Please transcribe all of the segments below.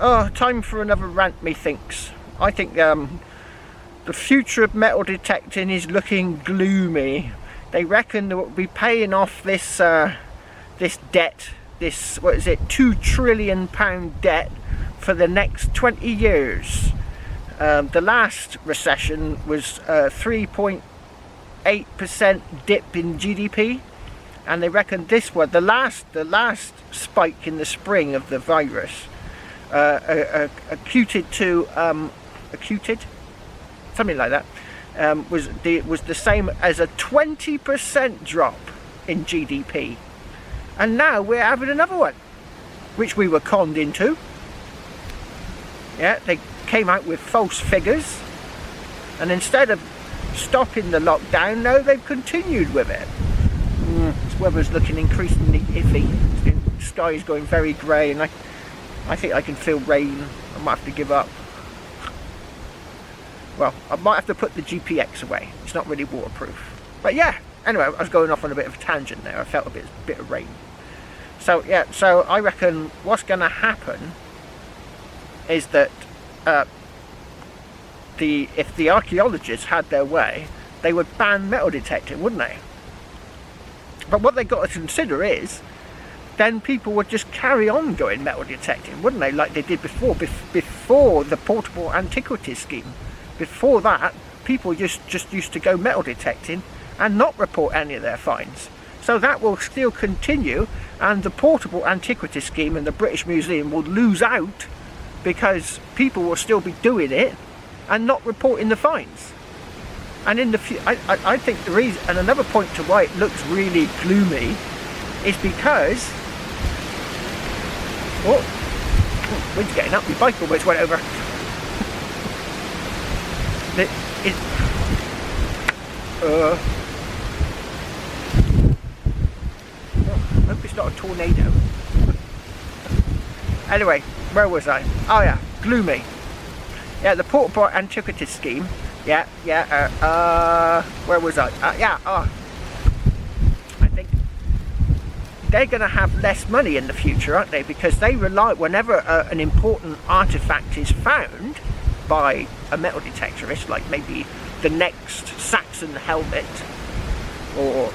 Oh, time for another rant, methinks. I think the future of metal detecting is looking gloomy. They reckon they will be paying off this this debt, this, what is it, £2 trillion debt for the next 20 years. The last recession was 3.8% dip in GDP, and they reckon this one, the last spike in the spring of the virus, acuted something like that, was the same as a 20% drop in GDP, and now we're having another one, which we were conned into. Yeah, they came out with false figures, and instead of stopping the lockdown, now they've continued with it. This weather's looking increasingly iffy. The sky's going very grey, and I think I can feel rain. I might have to give up. Well, I might have to put the GPX away. It's not really waterproof. But yeah, anyway, I was going off on a bit of a tangent there. I felt a bit of rain. So yeah, so I reckon what's going to happen is that if the archaeologists had their way, they would ban metal detecting, wouldn't they? But what they've got to consider is, then people would just carry on going metal detecting, wouldn't they? Like they did before the portable Antiquities scheme. Before that, people just used to go metal detecting and not report any of their finds. So that will still continue, and the portable Antiquities scheme and the British Museum will lose out, because people will still be doing it and not reporting the finds. And in the I think the reason, and another point to why it looks really gloomy, is because wind's getting up, my bike almost went over. I hope it's not a tornado. Anyway, where was I? Oh yeah, Gloomy. Yeah, the portable Antiquities scheme. Yeah. Where was I? I think they're going to have less money in the future, aren't they? Because they rely, whenever an important artifact is found by a metal detectorist, like maybe the next Saxon helmet, or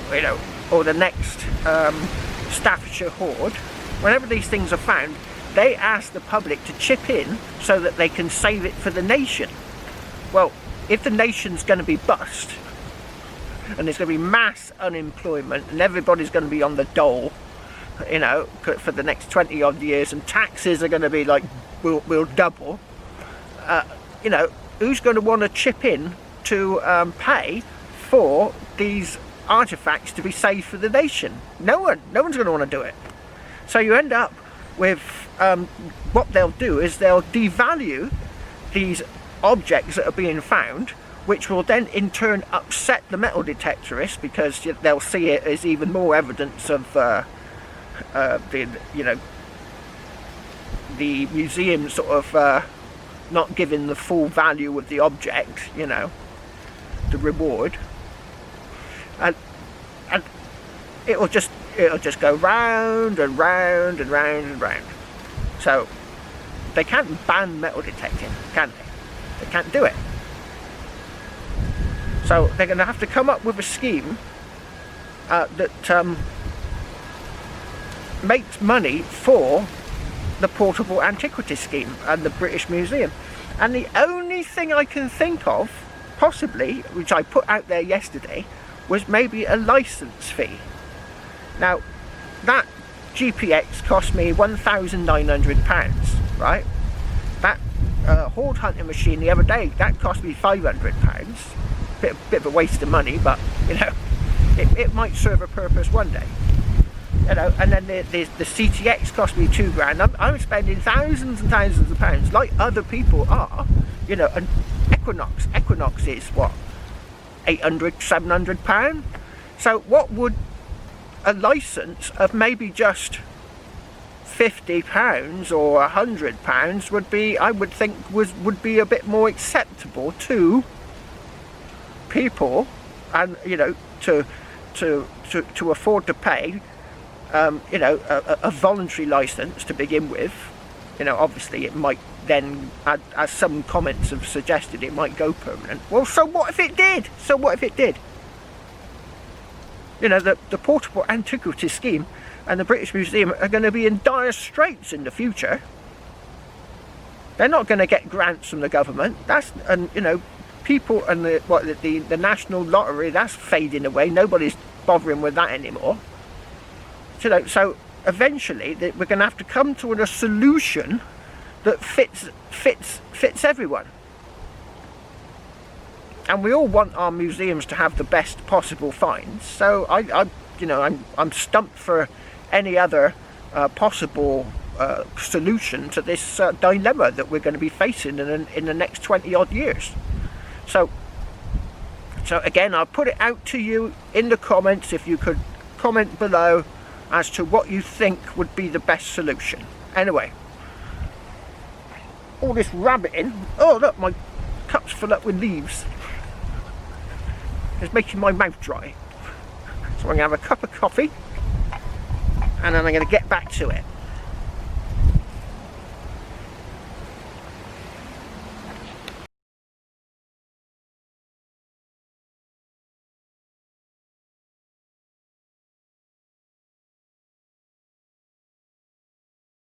or the next Staffordshire hoard, whenever these things are found, they ask the public to chip in so that they can save it for the nation. Well, if the nation's going to be bust, and there's going to be mass unemployment, and everybody's going to be on the dole, for the next 20 odd years, and taxes are going to be like, will double, who's going to want to chip in to pay for these artifacts to be saved for the nation? No one's going to want to do it. So you end up with what they'll do is they'll devalue these objects that are being found, which will then in turn upset the metal detectorists, because they'll see it as even more evidence of the museum sort of not giving the full value of the object, the reward, and it'll just go round and round and round and round. So they can't ban metal detecting, can they? They can't do it. So they're going to have to come up with a scheme that makes money for the portable Antiquities scheme and the British Museum. And the only thing I can think of, possibly, which I put out there yesterday, was maybe a license fee. Now, that GPX cost me £1,900, right? That hoard hunting machine the other day, that cost me £500. Bit of a waste of money, but it might serve a purpose one day. And then the CTX cost me £2,000. I'm spending thousands and thousands of pounds, like other people are. An Equinox is what, £800, £700. So what would a license of maybe just £50 or £100 would be, I would think, would be a bit more acceptable to people, and to afford to pay a voluntary license to begin with, you know, obviously it might then, as some comments have suggested, it might go permanent. Well, so what if it did? So what if it did? You know, the Portable Antiquities scheme and the British Museum are going to be in dire straits in the future. They're not going to get grants from the government. That's, and you know, people and the National Lottery, that's fading away. Nobody's bothering with that anymore. You know, so eventually we're going to have to come to a solution that fits everyone. And we all want our museums to have the best possible finds. So I'm stumped for any other possible solution to this dilemma that we're going to be facing in the next 20 odd years. So again, I'll put it out to you in the comments, if you could comment below as to what you think would be the best solution. Anyway, all this rabbiting, oh look, my cup's full up with leaves. It's making my mouth dry. So I'm going to have a cup of coffee and then I'm going to get back to it.